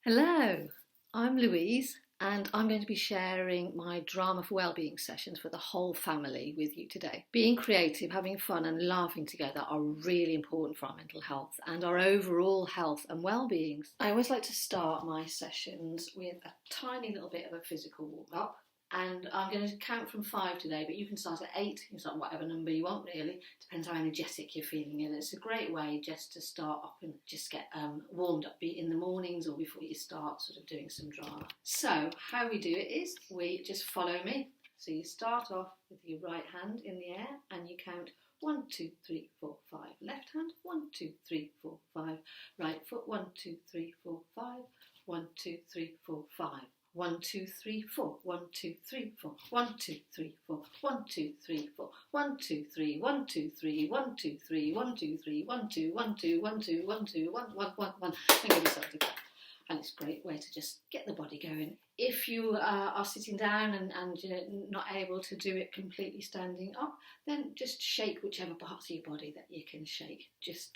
Hello, I'm Louise and I'm going to be sharing my Drama for Wellbeing sessions for the whole family with you today. Being creative, having fun and laughing together are really important for our mental health and our overall health and well-being. I always like to start my sessions with a tiny little bit of a physical warm-up. And I'm going to count from 5 today, but you can start at 8, you can start whatever number you want really, depends how energetic you're feeling, and it's a great way just to start up and just get warmed up, be it in the mornings or before you start sort of doing some drama. So how we do it is, we just follow me. So you start off with your right hand in the air and you count 1, 2, 3, 4, 5. Left hand, 1, 2, 3, 4, 5. Right foot, 1, 2, 3, 4, 5. 1, 2, 3, 4, 5. 1, 2, 3, 4. 1, 2, 3, 4. 1, 2, 3, 4. 1, 2, 3, 4. 1, 2, 3. 1, 2, 3. 1, 2, 3. 1, 2, 3. 1, 2, 1, 2, 1, 2, 1, 2, 1, 1, 1, 1. And give yourself a clap. And it's a great way to just get the body going. If you are sitting down and you're not able to do it completely standing up, then just shake whichever parts of your body that you can shake. Just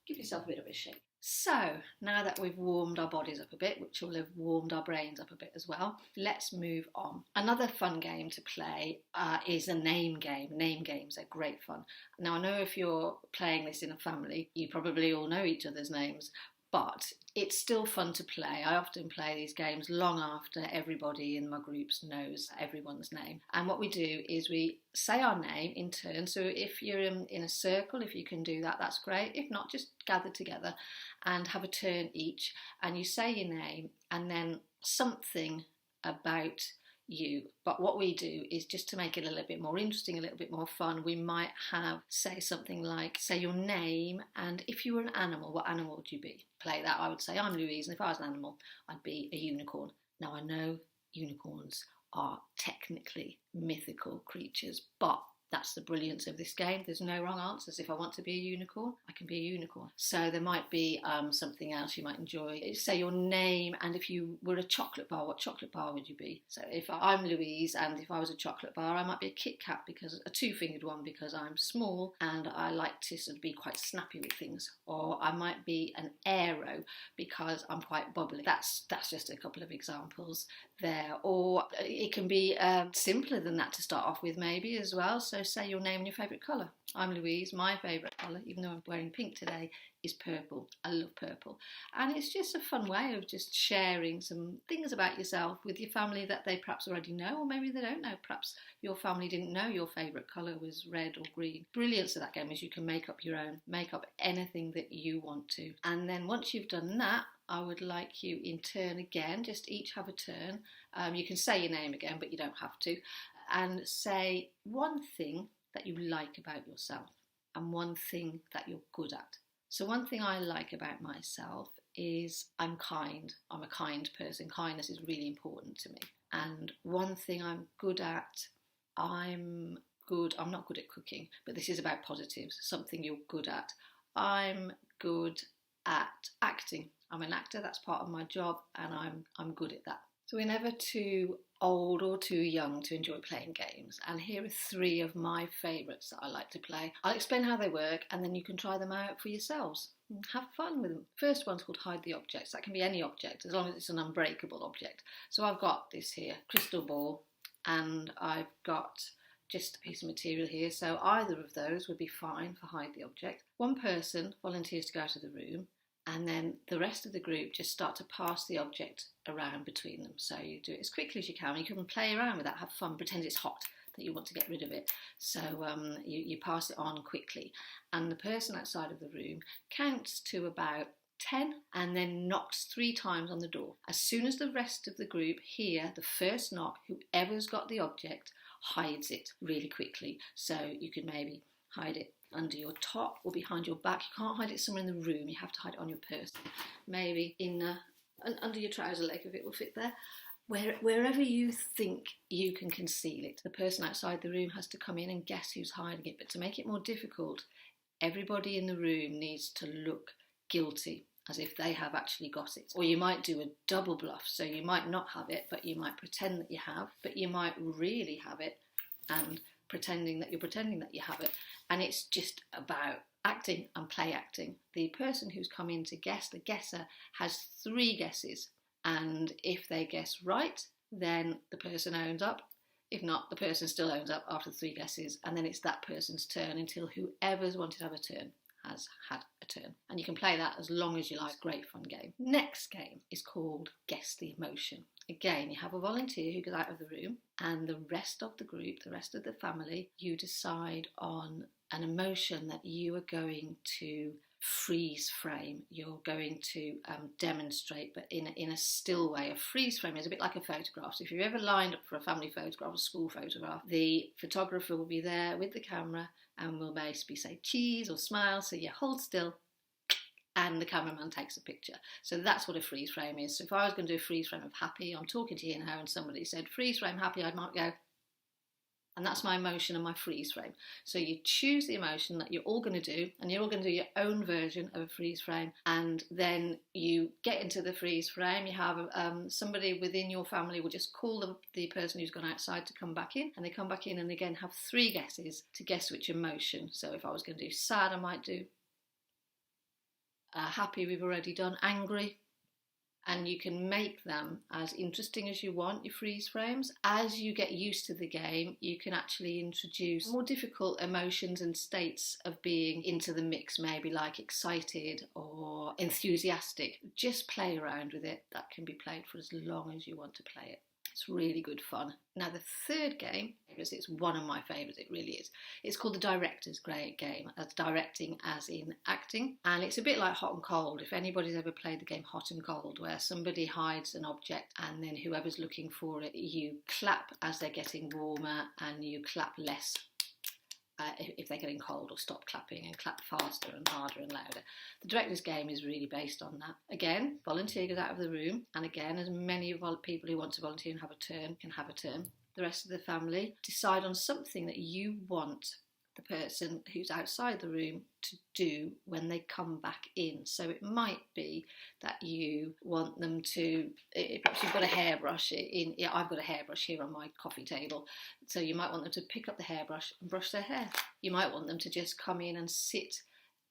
give yourself a bit of a shake. So, now that we've warmed our bodies up a bit, which will have warmed our brains up a bit as well, let's move on. Another fun game to play is a name game. Name games are great fun. Now, I know if you're playing this in a family, you probably all know each other's names, but it's still fun to play. I often play these games long after everybody in my groups knows everyone's name. And what we do is we say our name in turn. So if you're in a circle, if you can do that, that's great. If not, just gather together and have a turn each. And you say your name and then something about you. But what we do is, just to make it a little bit more interesting, a little bit more fun, we might say something like, say your name, and if you were an animal, what animal would you be? Play that. I would say I'm Louise, and if I was an animal, I'd be a unicorn. Now, I know unicorns are technically mythical creatures, but that's the brilliance of this game. There's no wrong answers. If I want to be a unicorn, I can be a unicorn. So there might be something else you might enjoy. Say your name, and if you were a chocolate bar, what chocolate bar would you be? So if I'm Louise, and if I was a chocolate bar, I might be a Kit Kat, because a two-fingered one, because I'm small and I like to sort of be quite snappy with things. Or I might be an Aero, because I'm quite bubbly. That's just a couple of examples there. Or it can be simpler than that to start off with, maybe, as well. So say your name and your favourite colour. I'm Louise, my favourite colour, even though I'm wearing pink today, is purple. I love purple. And it's just a fun way of just sharing some things about yourself with your family that they perhaps already know, or maybe they don't know. Perhaps your family didn't know your favourite colour was red or green. Brilliance of that game is you can make up your own, make up anything that you want to. And then once you've done that, I would like you in turn again, just each have a turn. You can say your name again, but you don't have to. And say one thing that you like about yourself and one thing that you're good at. So one thing I like about myself is I'm kind. I'm a kind person. Kindness is really important to me. And one thing I'm good at, I'm not good at cooking, but this is about positives, something you're good at. I'm good at acting. I'm an actor, that's part of my job, and I'm good at that. So we're never too old or too young to enjoy playing games, and here are 3 of my favourites that I like to play. I'll explain how they work, and then you can try them out for yourselves and have fun with them. First one's called Hide the Objects. That can be any object, as long as it's an unbreakable object. So I've got this here, crystal ball, and I've got just a piece of material here, so either of those would be fine for Hide the Object. One person volunteers to go out of the room, and then the rest of the group just start to pass the object around between them. So you do it as quickly as you can. You can play around with that, have fun, pretend it's hot, that you want to get rid of it. So you pass it on quickly. And the person outside of the room counts to about 10 and then knocks 3 times on the door. As soon as the rest of the group hear the first knock, whoever's got the object hides it really quickly. So you could maybe hide it under your top or behind your back. You can't hide it somewhere in the room, you have to hide it on your person. Maybe under your trouser leg, if it will fit there. Wherever you think you can conceal it. The person outside the room has to come in and guess who's hiding it. But to make it more difficult, everybody in the room needs to look guilty, as if they have actually got it. Or you might do a double bluff, so you might not have it, but you might pretend that you have, but you might really have it and pretending that you're pretending that you have it. And it's just about acting and play acting. The person who's come in to guess, the guesser, has 3 guesses. And if they guess right, then the person owns up. If not, the person still owns up after 3 guesses, and then it's that person's turn until whoever's wanted to have a turn has had a turn. And you can play that as long as you like. Great fun game. Next game is called Guess the Emotion. Again, you have a volunteer who goes out of the room, and the rest of the group, the rest of the family, you decide on an emotion that you are going to freeze frame. You're going to demonstrate, but in a still way. A freeze frame is a bit like a photograph. So if you've ever lined up for a family photograph, a school photograph, the photographer will be there with the camera and will basically say cheese or smile. So you hold still and the cameraman takes a picture. So that's what a freeze frame is. So if I was going to do a freeze frame of happy, I'm talking to you now and somebody said freeze frame happy, I might go, and that's my emotion and my freeze frame. So you choose the emotion that you're all going to do, and you're all going to do your own version of a freeze frame, and then you get into the freeze frame. You have somebody within your family will just call the person who's gone outside to come back in, and they come back in and again have 3 guesses to guess which emotion. So if I was going to do sad, I might do happy, we've already done, angry. And you can make them as interesting as you want, your freeze frames. As you get used to the game, you can actually introduce more difficult emotions and states of being into the mix, maybe like excited or enthusiastic. Just play around with it. That can be played for as long as you want to play it. It's really good fun. Now the third game, because it's one of my favourites, it really is. It's called the Directness game. That's directing as in acting. And it's a bit like hot and cold. If anybody's ever played the game hot and cold, where somebody hides an object and then whoever's looking for it, you clap as they're getting warmer and you clap less if they're getting cold, or stop clapping and clap faster and harder and louder. The Directness game is really based on that. Again, volunteer goes out of the room, and again, as many people who want to volunteer and have a turn can have a turn. The rest of the family decide on something that you want the person who's outside the room to do when they come back in. So it might be that you want them to, perhaps you've got a hairbrush I've got a hairbrush here on my coffee table, so you might want them to pick up the hairbrush and brush their hair. You might want them to just come in and sit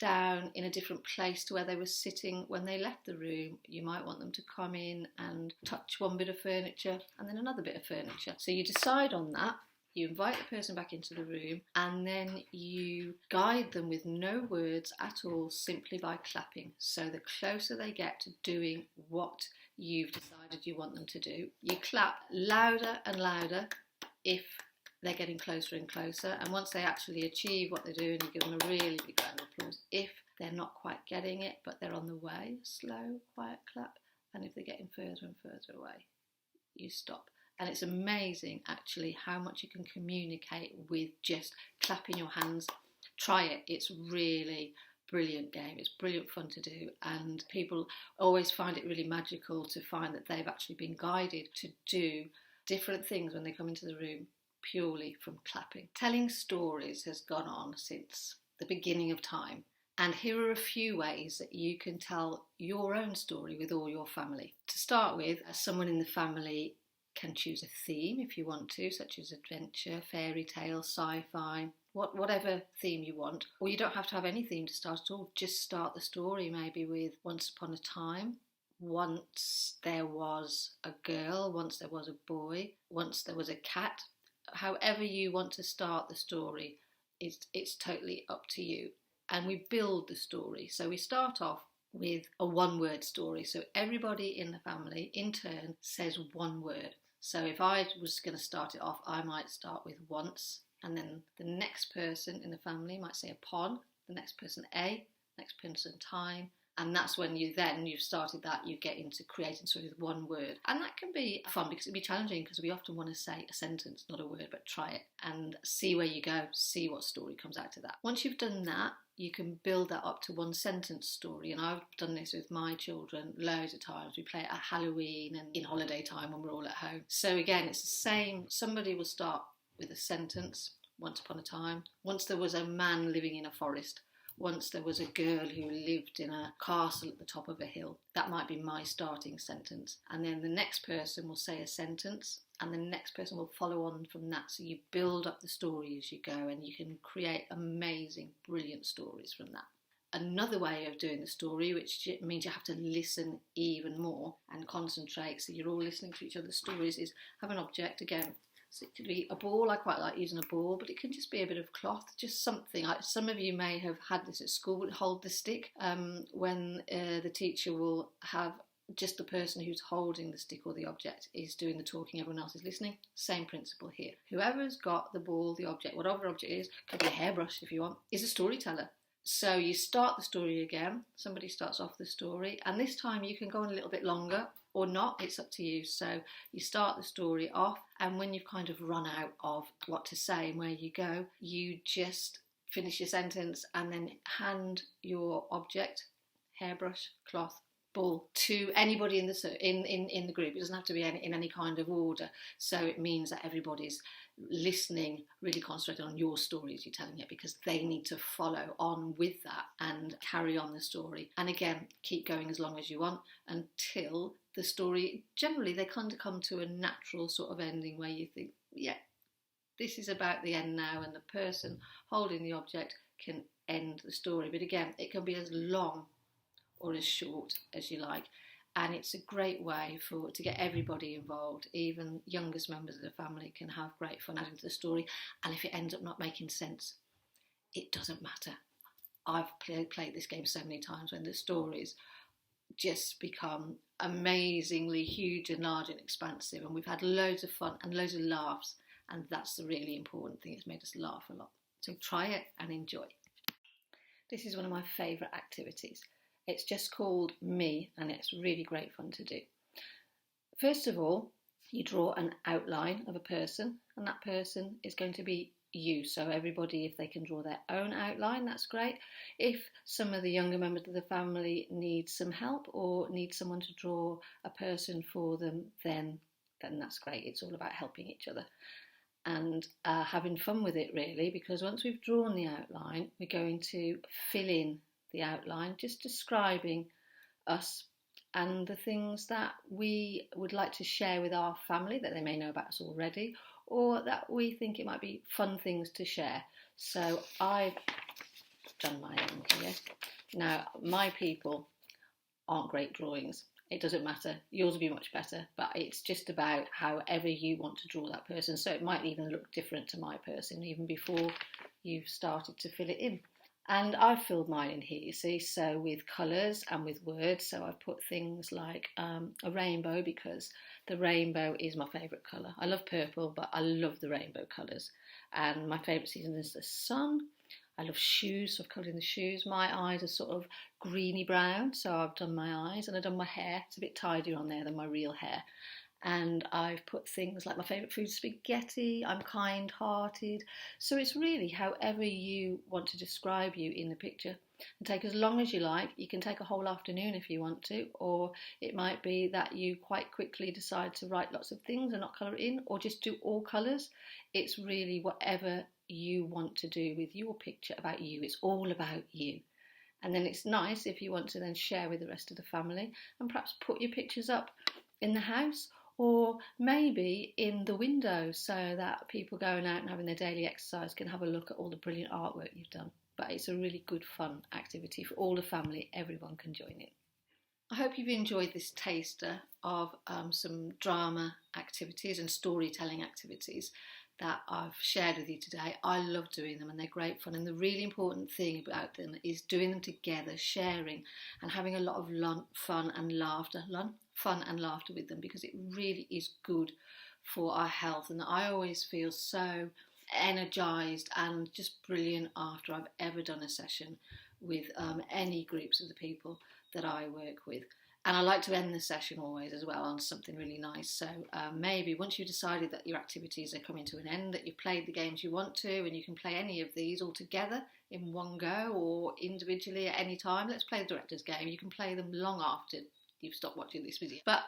down in a different place to where they were sitting when they left the room. You might want them to come in and touch one bit of furniture and then another bit of furniture. So you decide on that. You invite the person back into the room, and then you guide them with no words at all, simply by clapping. So the closer they get to doing what you've decided you want them to do, you clap louder and louder if they're getting closer and closer. And once they actually achieve what they're doing, you give them a really big round of applause. If they're not quite getting it, but they're on the way, slow, quiet clap. And if they're getting further and further away, you stop. And it's amazing, actually, how much you can communicate with just clapping your hands. Try it. It's really brilliant game. It's brilliant fun to do. And people always find it really magical to find that they've actually been guided to do different things when they come into the room purely from clapping. Telling stories has gone on since the beginning of time. And here are a few ways that you can tell your own story with all your family. To start with, someone in the family can choose a theme if you want to, such as adventure, fairy tale, sci-fi, whatever theme you want. Or you don't have to have any theme to start at all. Just start the story maybe with once upon a time. Once there was a girl, once there was a boy, once there was a cat. However you want to start the story, it's totally up to you. And we build the story. So we start off with a one-word story. So everybody in the family, in turn, says one word. So if I was going to start it off, I might start with once, and then the next person in the family might say upon, the next person a, next person time, and that's when you've started that, you get into creating stories with one word. And that can be fun because it can be challenging because we often want to say a sentence, not a word, but try it and see where you go, see what story comes out of that. Once you've done that, you can build that up to one sentence story. And I've done this with my children loads of times. We play it at Halloween and in holiday time when we're all at home. So again, it's the same. Somebody will start with a sentence, once upon a time. Once there was a man living in a forest. Once there was a girl who lived in a castle at the top of a hill. That might be my starting sentence. And then the next person will say a sentence, and the next person will follow on from that. So you build up the story as you go, and you can create amazing, brilliant stories from that. another way of doing the story, which means you have to listen even more and concentrate so you're all listening to each other's stories, is have an object. Again, so it could be a ball. I quite like using a ball, but it can just be a bit of cloth, just something. Some of you may have had this at school, hold the stick, when the teacher will have just the person who's holding the stick or the object is doing the talking, everyone else is listening. Same principle here. Whoever's got the ball, the object, whatever object it is, could be a hairbrush if you want, is a storyteller. So you start the story again, somebody starts off the story, and this time you can go on a little bit longer or not, it's up to you. So you start the story off, and when you've kind of run out of what to say and where you go, you just finish your sentence and then hand your object, hairbrush, cloth, ball, to anybody in the group. It doesn't have to be in any kind of order. So it means that everybody's listening, really concentrated on your story as you're telling it, because they need to follow on with that and carry on the story. And again, keep going as long as you want until the story, generally they kind of come to a natural sort of ending where you think, yeah, this is about the end now, and the person holding the object can end the story. But again, it can be as long or as short as you like. And it's a great way to get everybody involved. Even youngest members of the family can have great fun adding to the story. And if it ends up not making sense, it doesn't matter. I've played this game so many times when the stories just become amazingly huge and large and expansive. And we've had loads of fun and loads of laughs. And that's the really important thing. It's made us laugh a lot. So try it and enjoy. This is one of my favourite activities. It's just called Me, and it's really great fun to do. First of all, you draw an outline of a person, and that person is going to be you. So everybody, if they can draw their own outline, that's great. If some of the younger members of the family need some help or need someone to draw a person for them, then that's great. It's all about helping each other and having fun with it, really, because once we've drawn the outline, we're going to fill in the outline, just describing us and the things that we would like to share with our family that they may know about us already, or that we think it might be fun things to share. So I've done my own here. Now, my people aren't great drawings. It doesn't matter. Yours will be much better, but it's just about however you want to draw that person. So it might even look different to my person even before you've started to fill it in. And I've filled mine in here, you see, so with colours and with words. So I've put things like a rainbow, because the rainbow is my favourite colour. I love purple, but I love the rainbow colours. And my favourite season is the sun. I love shoes, so I've coloured in the shoes. My eyes are sort of greeny brown, so I've done my eyes, and I've done my hair. It's a bit tidier on there than my real hair. And I've put things like my favourite food, spaghetti. I'm kind-hearted. So it's really however you want to describe you in the picture. And take as long as you like. You can take a whole afternoon if you want to, or it might be that you quite quickly decide to write lots of things and not colour it in, or just do all colours. It's really whatever you want to do with your picture about you. It's all about you. And then it's nice if you want to then share with the rest of the family and perhaps put your pictures up in the house, or maybe in the window, so that people going out and having their daily exercise can have a look at all the brilliant artwork you've done. But it's a really good fun activity for all the family. Everyone can join in. I hope you've enjoyed this taster of some drama activities and storytelling activities that I've shared with you today. I love doing them and they're great fun. And the really important thing about them is doing them together, sharing and having a lot of fun and laughter with them, because it really is good for our health. And I always feel so energised and just brilliant after I've ever done a session with any groups of the people that I work with. And I like to end the session always as well on something really nice. So maybe once you've decided that your activities are coming to an end, that you've played the games you want to, and you can play any of these all together in one go or individually at any time. Let's play the director's game. You can play them long after you've stopped watching this video. But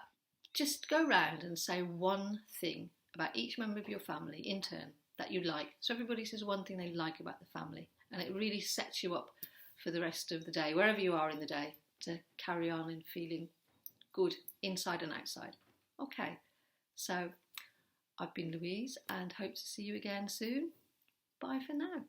just go round and say one thing about each member of your family in turn that you like. So everybody says one thing they like about the family, and it really sets you up for the rest of the day, wherever you are in the day, to carry on and feeling good inside and outside. Okay, so I've been Louise and hope to see you again soon. Bye for now.